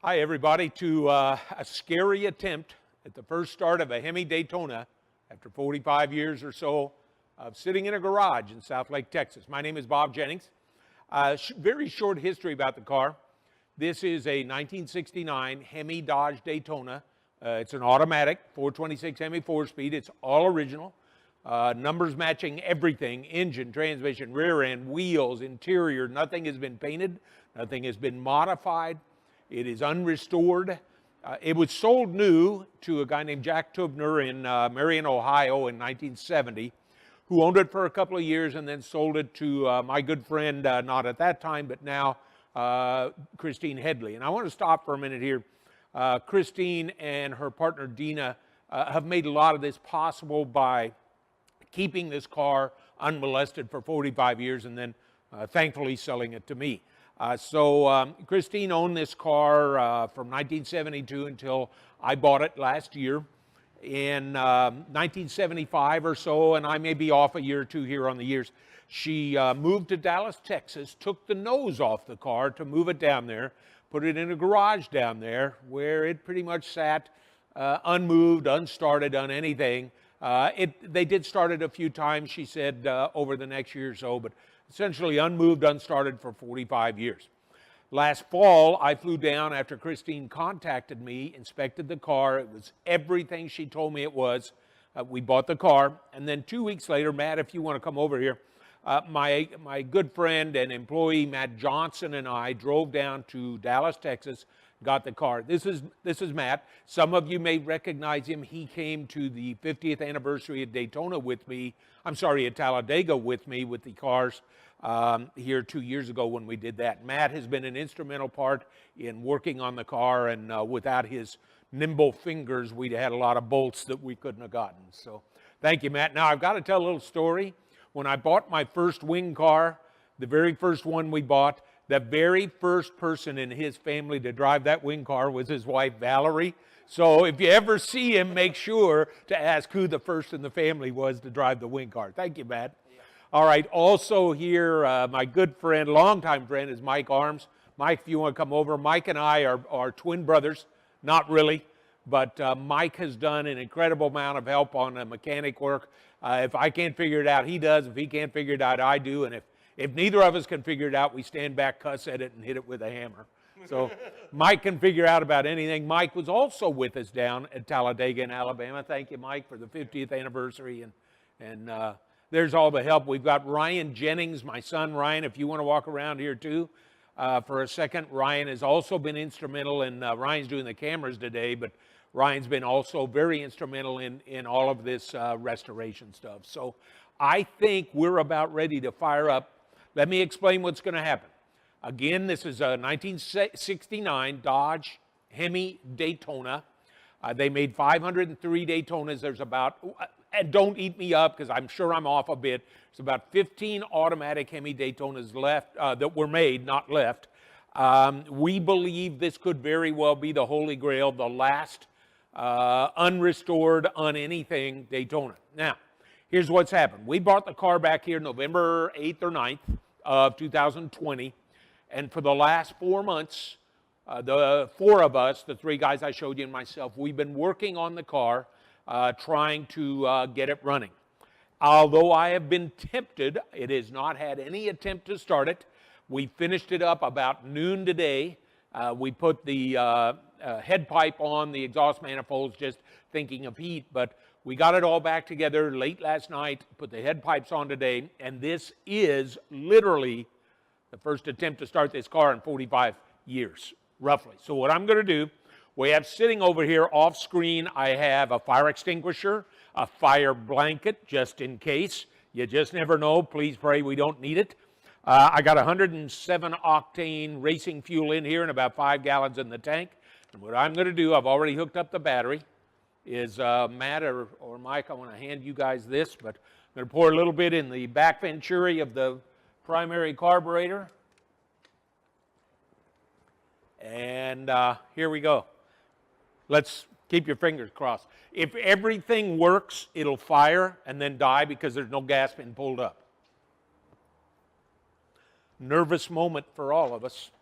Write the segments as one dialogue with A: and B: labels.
A: Hi, everybody, to a scary attempt at the first start of a Hemi Daytona after 45 years or so of sitting in a garage in Southlake, Texas. My name is Bob Jennings. Very short history about the car. This is a 1969 Hemi Dodge Daytona. It's an automatic 426 Hemi 4-speed. It's all original. Numbers matching everything: engine, transmission, rear end, wheels, interior. Nothing has been painted. Nothing has been modified. It is unrestored. It was sold new to a guy named Jack Tubner in Marion, Ohio in 1970, who owned it for a couple of years and then sold it to my good friend, not at that time, but now, Christine Headley. And I want to stop for a minute here. Christine and her partner, Dina, have made a lot of this possible by keeping this car unmolested for 45 years and then thankfully selling it to me. Christine owned this car from 1972 until I bought it last year in 1975 or so, and I may be off a year or two here on the years. She moved to Dallas, Texas, took the nose off the car to move it down there, put it in a garage down there where it pretty much sat unmoved, unstarted, on anything. They did start it a few times, she said, over the next year or so, but essentially unmoved, unstarted for 45 years. Last fall, I flew down after Christine contacted me, inspected the car. It was everything she told me it was. We bought the car, and then 2 weeks later, Matt, if you want to come over here, my good friend and employee, Matt Johnson, and I drove down to Dallas, Texas, got the car. This is Matt. Some of you may recognize him. He came to the 50th anniversary at Daytona with me. I'm sorry, at Talladega with me with the cars here 2 years ago when we did that. Matt has been an instrumental part in working on the car, and without his nimble fingers, we'd had a lot of bolts that we couldn't have gotten. So thank you, Matt. Now, I've got to tell a little story. When I bought my first wing car, the very first one we bought, the very first person in his family to drive that wing car was his wife, Valerie. So if you ever see him, make sure to ask who the first in the family was to drive the wing car. Thank you, Matt. All right, also here, my good friend, longtime friend, is Mike Arms. Mike, if you want to come over. Mike and I are twin brothers. Not really, but Mike has done an incredible amount of help on mechanic work. If I can't figure it out, he does. If he can't figure it out, I do. And if neither of us can figure it out, we stand back, cuss at it, and hit it with a hammer. So Mike can figure out about anything. Mike was also with us down at Talladega in Alabama. Thank you, Mike, for the 50th anniversary. And there's all the help. We've got Ryan Jennings, my son Ryan, if you want to walk around here too for a second. Ryan has also been instrumental in, Ryan's doing the cameras today, but Ryan's been also very instrumental in all of this restoration stuff. So I think we're about ready to fire up. Let me explain what's going to happen. Again, this is a 1969 Dodge Hemi Daytona. They made 503 Daytonas. There's about, and don't eat me up because I'm sure I'm off a bit, there's about 15 automatic Hemi Daytonas left that were made, not left. We believe this could very well be the Holy Grail, the last unrestored, anything Daytona. Now, here's what's happened. We bought the car back here November 8th or 9th of 2020, and for the last 4 months, the four of us, the three guys I showed you and myself, we've been working on the car, trying to get it running. Although I have been tempted, it has not had any attempt to start it. We finished it up about noon today. We put the head pipe on the exhaust manifolds, just thinking of heat, but we got it all back together late last night, put the head pipes on today, and this is literally the first attempt to start this car in 45 years, roughly. So what I'm going to do, we have sitting over here off screen, I have a fire extinguisher, a fire blanket, just in case. You just never know. Please pray we don't need it. I got 107 octane racing fuel in here and about 5 gallons in the tank. And what I'm going to do, I've already hooked up the battery, is Matt or Mike, I want to hand you guys this, but I'm going to pour a little bit in the back venturi of the primary carburetor. And here we go. Let's keep your fingers crossed. If everything works, it'll fire and then die because there's no gas being pulled up. Nervous moment for all of us.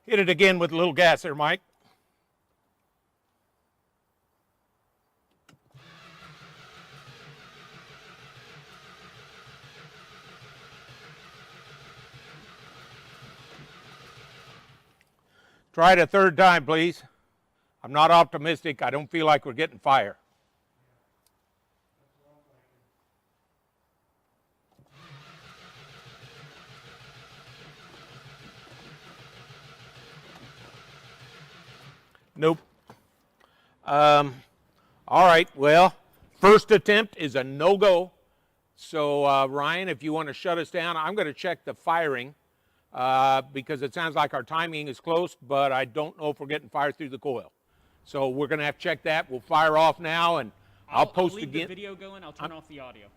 A: Hit it again with a little gas there, Mike. Try it a third time, please. I'm not optimistic. I don't feel like we're getting fire. Nope. All right, well, first attempt is a no-go. So, Ryan, if you want to shut us down, I'm going to check the firing because it sounds like our timing is close, but I don't know if we're getting fire through the coil. So we're going to have to check that. We'll fire off now, and I'll post
B: leave
A: again.
B: The video going. I'll turn off the audio.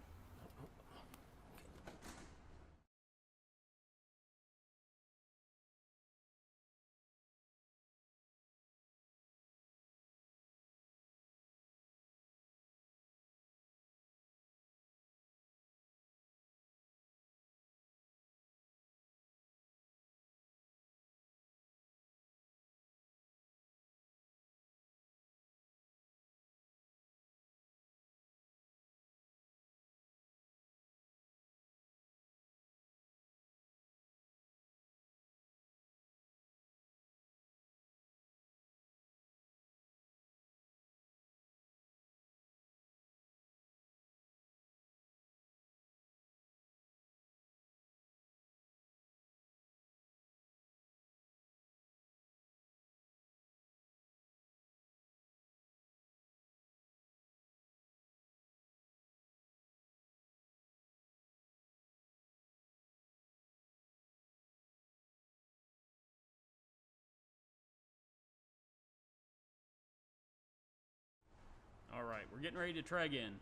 B: All right, we're getting ready to try again.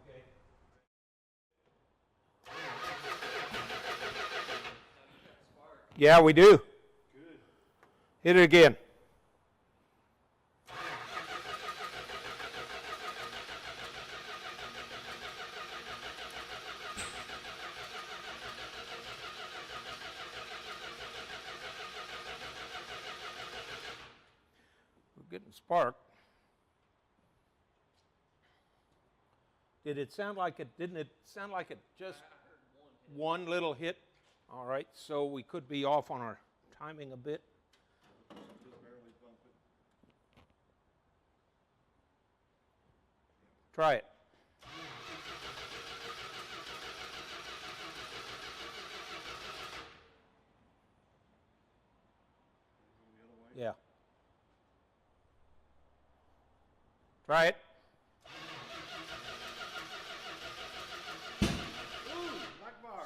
A: Okay. Yeah, we do. Good. Hit it again. We're getting spark. Did it sound like it, didn't it sound like it just one little hit? All right, so we could be off on our timing a bit. Try it. Yeah. Try it.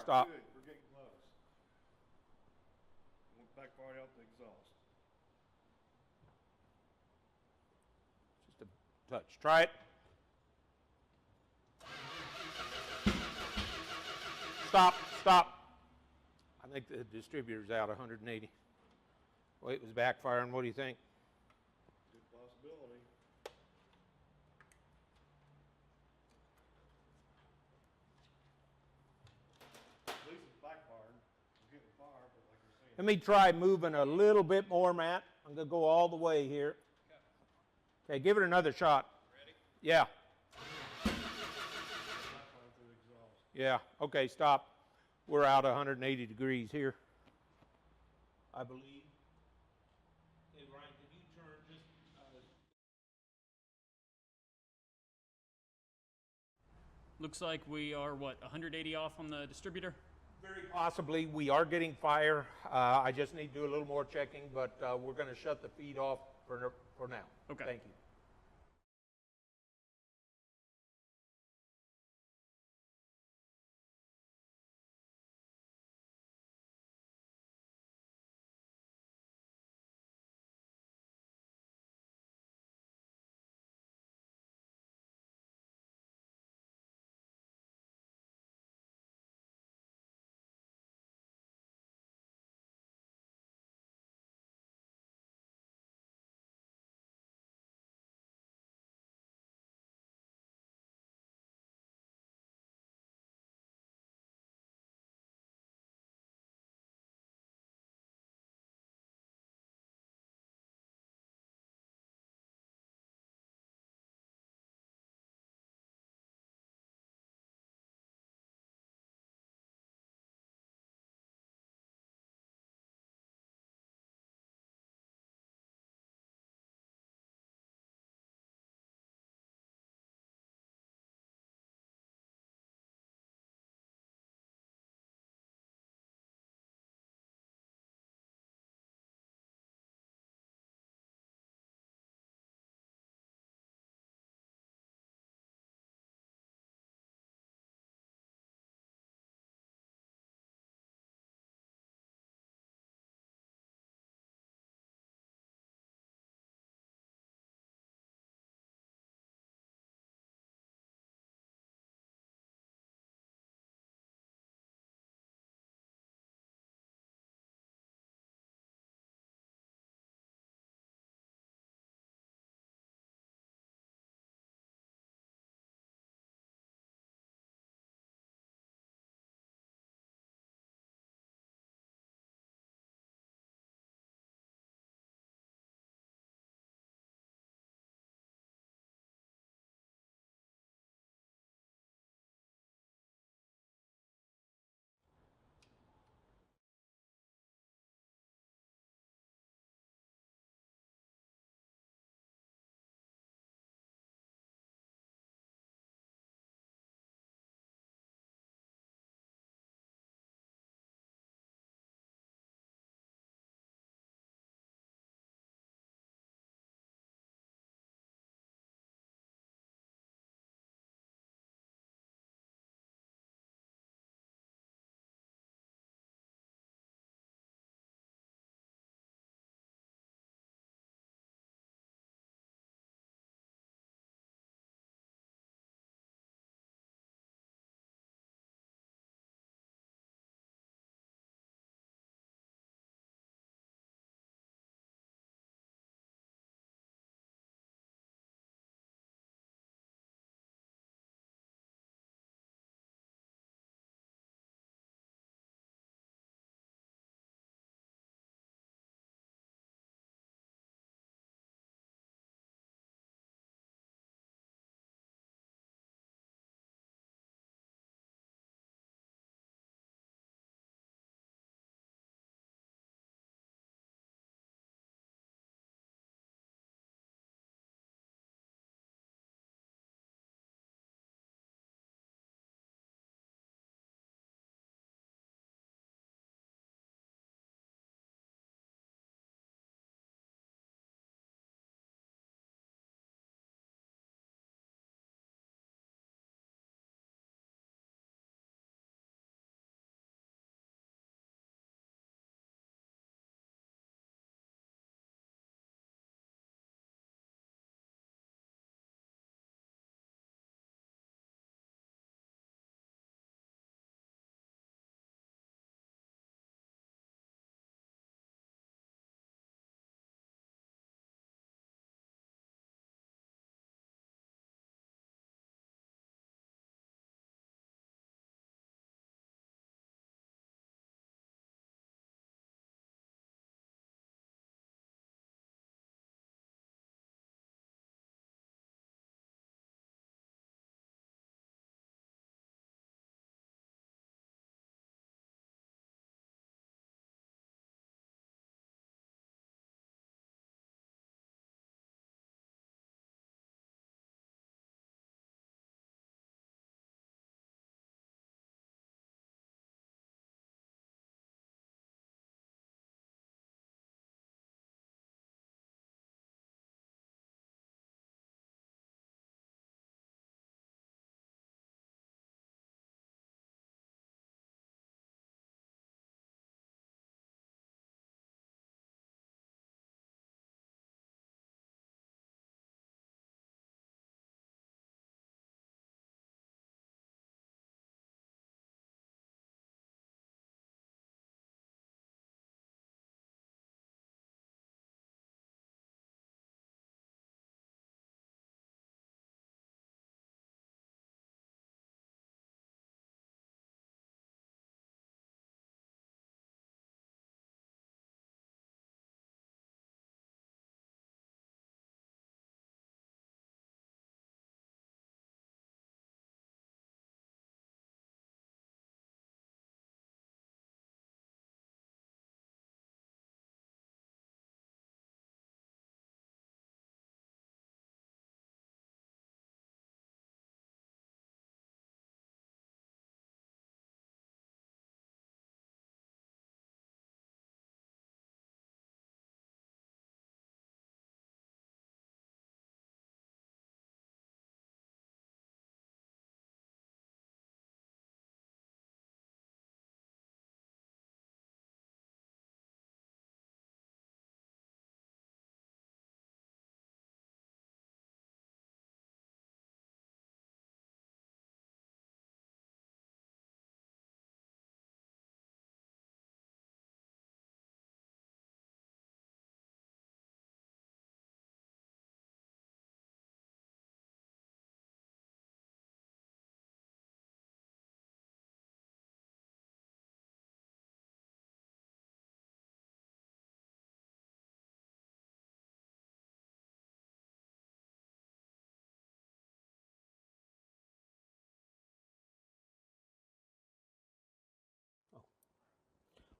A: Stop.
C: Good. We're getting close. Won't backfire out the exhaust.
A: Just a touch. Try it. Stop. Stop. I think the distributor's out 180. Well, it was backfiring. What do you think?
C: Good possibility. At least it's backfiring. We're getting fire, but like you're saying.
A: Let me try moving a little bit more, Matt. I'm going to go all the way here. Okay, give it another shot.
C: Ready?
A: Yeah.
C: Backfire through the exhaust.
A: Yeah. Okay, stop. We're out 180 degrees here, I believe. Hey, Ryan, can you turn just...
B: Looks like we are, what, 180 off on the distributor?
A: Very possibly. We are getting fire. I just need to do a little more checking, but we're going to shut the feed off for now.
B: Okay.
A: Thank you.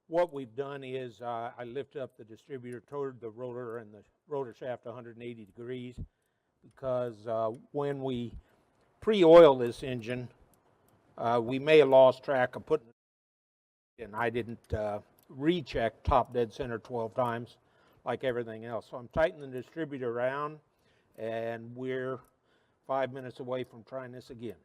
A: what we've done is I lift up the distributor toward the rotor and the rotor shaft 180 degrees because when we pre-oil this engine, we may have lost track of putting it in. I didn't recheck top dead center 12 times like everything else. So I'm tightening the distributor around, and we're 5 minutes away from trying this again.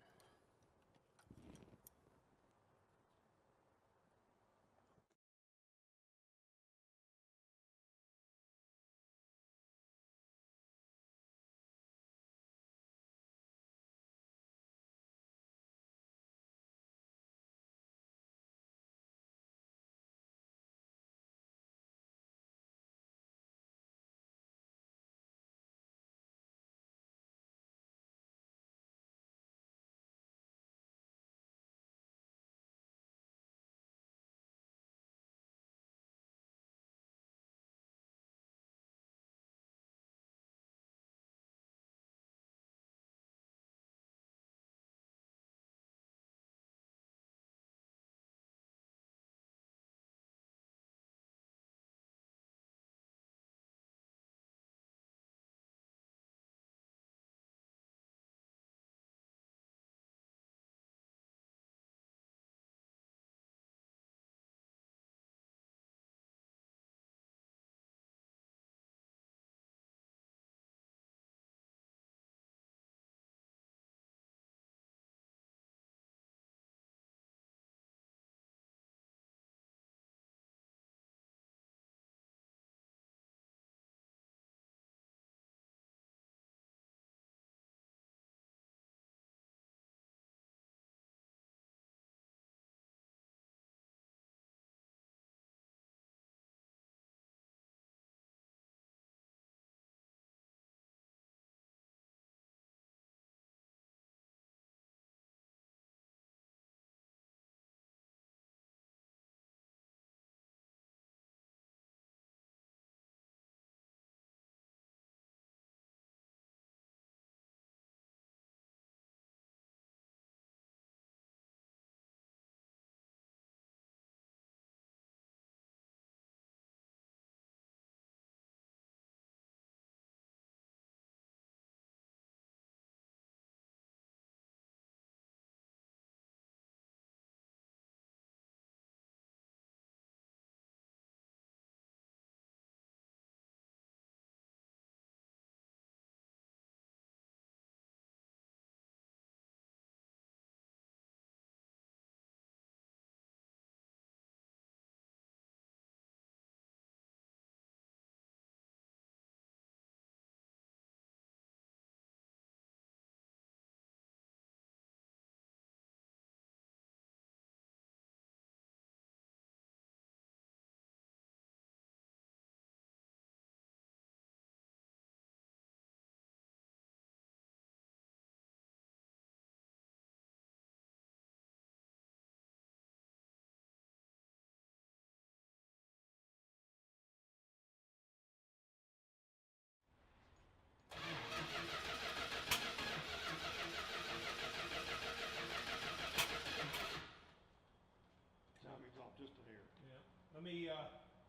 C: Tommy's off just a hair.
A: Yeah. Let me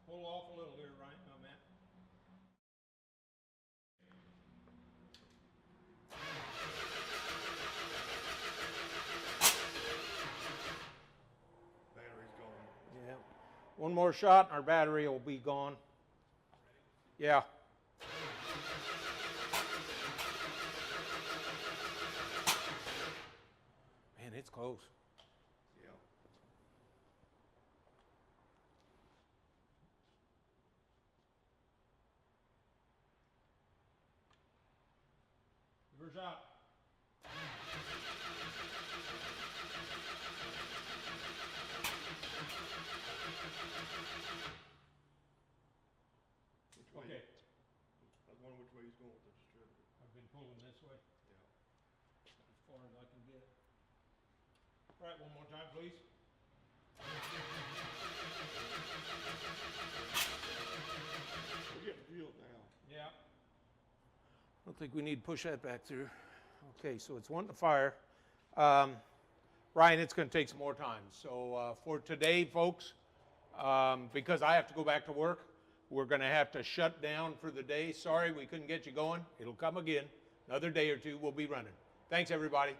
A: pull off a little here, right now, Matt.
C: Battery's gone.
A: Yeah. One more shot and our battery will be gone. Yeah. Man, it's close.
C: Yeah.
A: Reverse out.
C: Which way?
A: Okay.
C: I was wondering which way he's going with the distributor.
A: I've been pulling this way
C: Yeah.
A: as far as I can get. All right, one more time, please.
C: We're getting the field now.
A: Yeah. I don't think we need to push that back through. Okay, so it's wanting to fire. Ryan, it's going to take some more time. So for today, folks, because I have to go back to work. We're going to have to shut down for the day. Sorry we couldn't get you going. It'll come again. Another day or two, we'll be running. Thanks, everybody.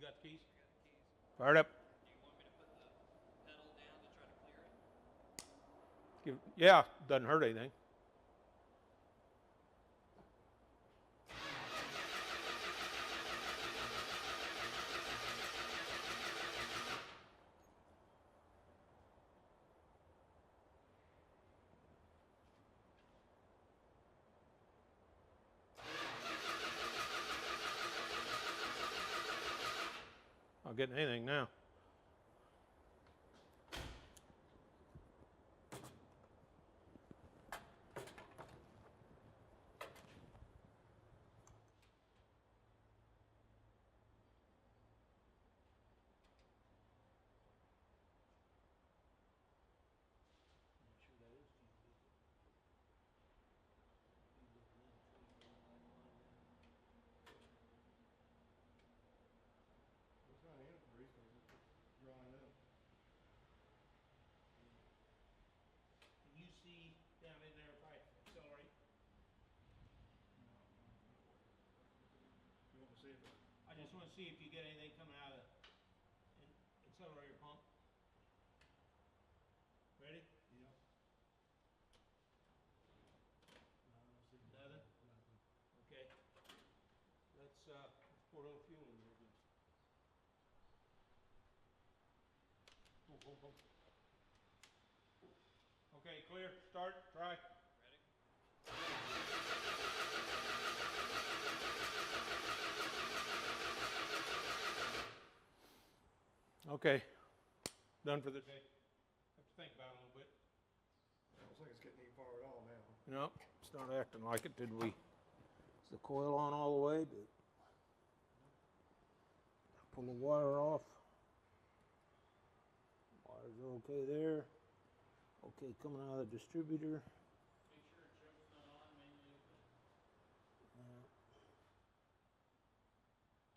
A: got the keys? Fire it up. Yeah, doesn't hurt anything. Not getting anything now.
C: It's not in freeze, cause it's drying up.
A: Can you see down in there if I accelerate?
C: You want to see if it,
A: I just want to see if you get anything coming out of the accelerator pump. Ready?
C: yeah. No, I don't see
A: Nothing?
C: nothing.
A: Okay. Let's pour a little fuel in there again. Boom, boom, boom. Okay, clear. Start. Try. Okay. Done for this day. Have to think about it a little bit.
C: I don't think it's getting any far at all now.
A: No, it's not acting like it. Did we? Is the coil on all the way? Pull the wire off. Wires are okay there. Okay, coming out of the distributor.
B: Make sure choke's not on, mainly open.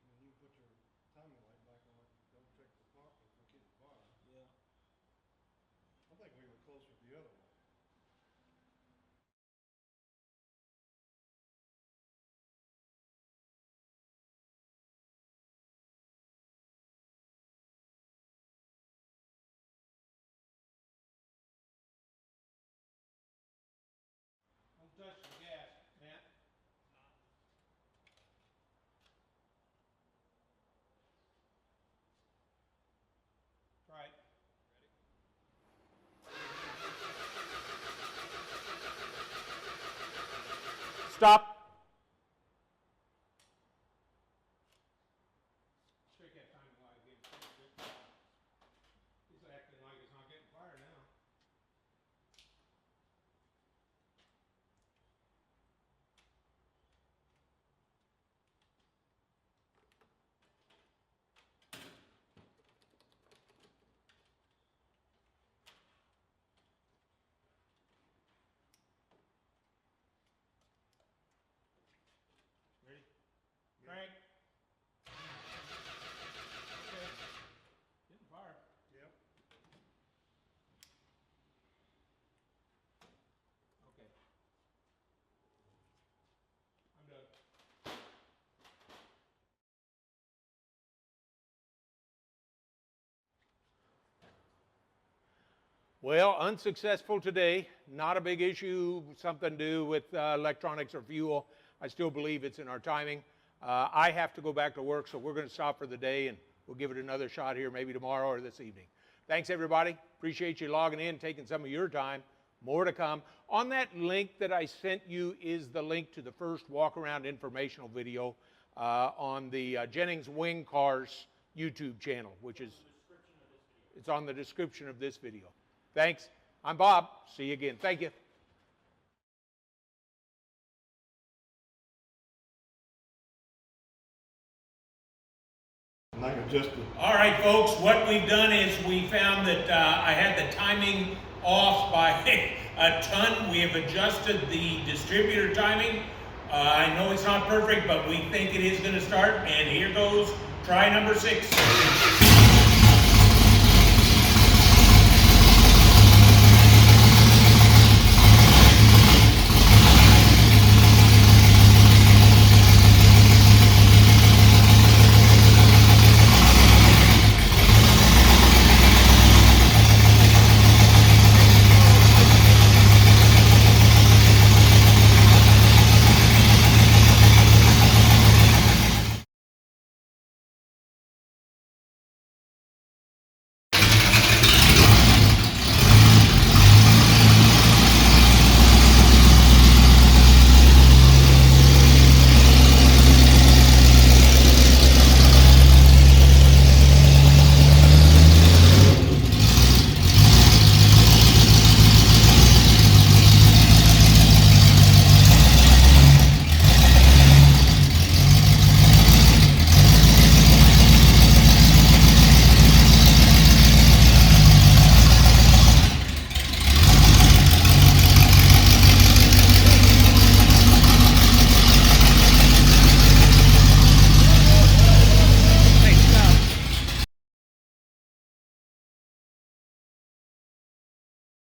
C: And you put your timing light back on, don't check the clock if we keep it fire.
A: Yeah.
C: I think we were close with the other one.
A: Don't touch the gas, Matt. Try it. Stop. Check that timing light again. It's acting like it's not getting fire now. Ready? Crank. Okay. Getting fire.
C: Yep.
A: Okay. I'm done. Well, unsuccessful today. Not a big issue, something to do with electronics or fuel. I still believe it's in our timing. I have to go back to work, so we're going to stop for the day, and we'll give it another shot here maybe tomorrow or this evening. Thanks, everybody. Appreciate you logging in, taking some of your time. More to come. On that link that I sent you is the link to the first walk-around informational video on the Jennings Wing Cars YouTube channel, which is it's on the description of this video. Thanks. I'm Bob. See you again. Thank you.
C: And I adjusted.
A: All right, folks, what we've done is we found that I had the timing off by a ton. We have adjusted the distributor timing. I know it's not perfect, but we think it is going to start. And here goes try number 6.